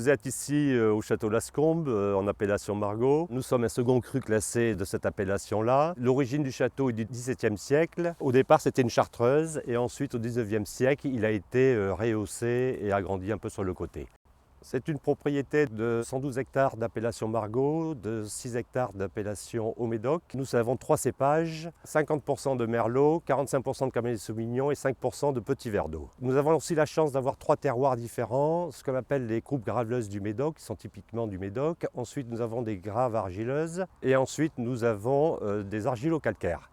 Vous êtes ici au château Lascombe, en appellation Margaux. Nous sommes un second cru classé de cette appellation-là. L'origine du château est du XVIIe siècle. Au départ, c'était une chartreuse et ensuite, au XIXe siècle, il a été rehaussé et agrandi un peu sur le côté. C'est une propriété de 112 hectares d'appellation Margaux, de 6 hectares d'appellation Haut-Médoc. Nous avons 3 cépages, 50% de Merlot, 45% de Cabernet Sauvignon et 5% de petits verres d'eau. Nous avons aussi la chance d'avoir 3 terroirs différents, ce qu'on appelle les groupes graveleuses du Médoc, qui sont typiquement du Médoc. Ensuite, nous avons des graves argileuses et ensuite, nous avons des argilo-calcaires.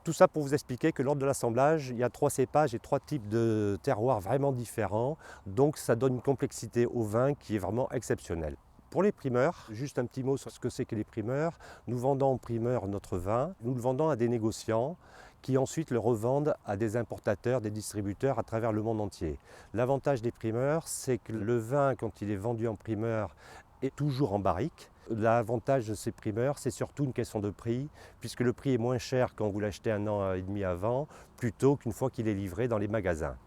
Tout ça pour vous expliquer que lors de l'assemblage, il y a 3 cépages et 3 types de terroirs vraiment différents. Donc ça donne une complexité au vin qui est vraiment exceptionnelle. Pour les primeurs, juste un petit mot sur ce que c'est que les primeurs. Nous vendons en primeur notre vin, nous le vendons à des négociants qui ensuite le revendent à des importateurs, des distributeurs à travers le monde entier. L'avantage des primeurs, c'est que le vin, quand il est vendu en primeur, est toujours en barrique. L'avantage de ces primeurs, c'est surtout une question de prix, puisque le prix est moins cher quand vous l'achetez 1 an et demi avant, plutôt qu'une fois qu'il est livré dans les magasins.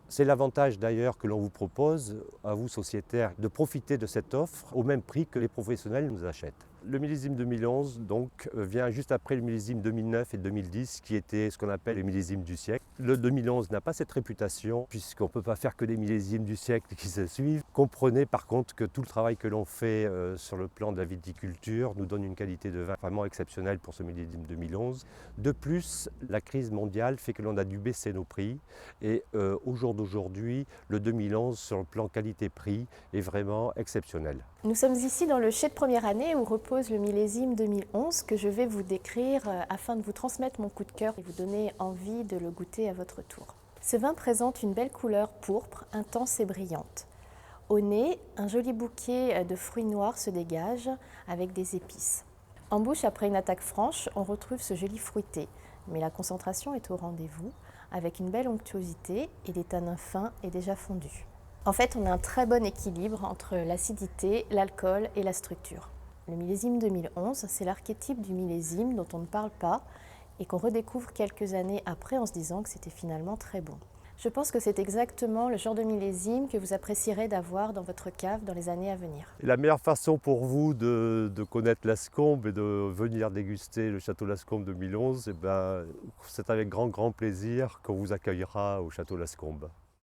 C'est l'avantage d'ailleurs que l'on vous propose, à vous sociétaires, de profiter de cette offre au même prix que les professionnels nous achètent. Le millésime 2011 donc, vient juste après le millésime 2009 et 2010 qui étaient ce qu'on appelle les millésimes du siècle. Le 2011 n'a pas cette réputation puisqu'on ne peut pas faire que des millésimes du siècle qui se suivent. Comprenez par contre que tout le travail que l'on fait sur le plan de la viticulture nous donne une qualité de vin vraiment exceptionnelle pour ce millésime 2011. De plus, la crise mondiale fait que l'on a dû baisser nos prix et au jour d'aujourd'hui, le 2011 sur le plan qualité-prix est vraiment exceptionnel. Nous sommes ici dans le chai de première année où repose le millésime 2011 que je vais vous décrire afin de vous transmettre mon coup de cœur et vous donner envie de le goûter à votre tour. Ce vin présente une belle couleur pourpre, intense et brillante. Au nez, un joli bouquet de fruits noirs se dégage avec des épices. En bouche, après une attaque franche, on retrouve ce joli fruité, mais la concentration est au rendez-vous avec une belle onctuosité et des tanins fins et déjà fondus. En fait, on a un très bon équilibre entre l'acidité, l'alcool et la structure. Le millésime 2011, c'est l'archétype du millésime dont on ne parle pas et qu'on redécouvre quelques années après en se disant que c'était finalement très bon. Je pense que c'est exactement le genre de millésime que vous apprécierez d'avoir dans votre cave dans les années à venir. Et la meilleure façon pour vous de connaître Lascombe et de venir déguster le château Lascombe 2011, c'est avec grand plaisir qu'on vous accueillera au château Lascombe.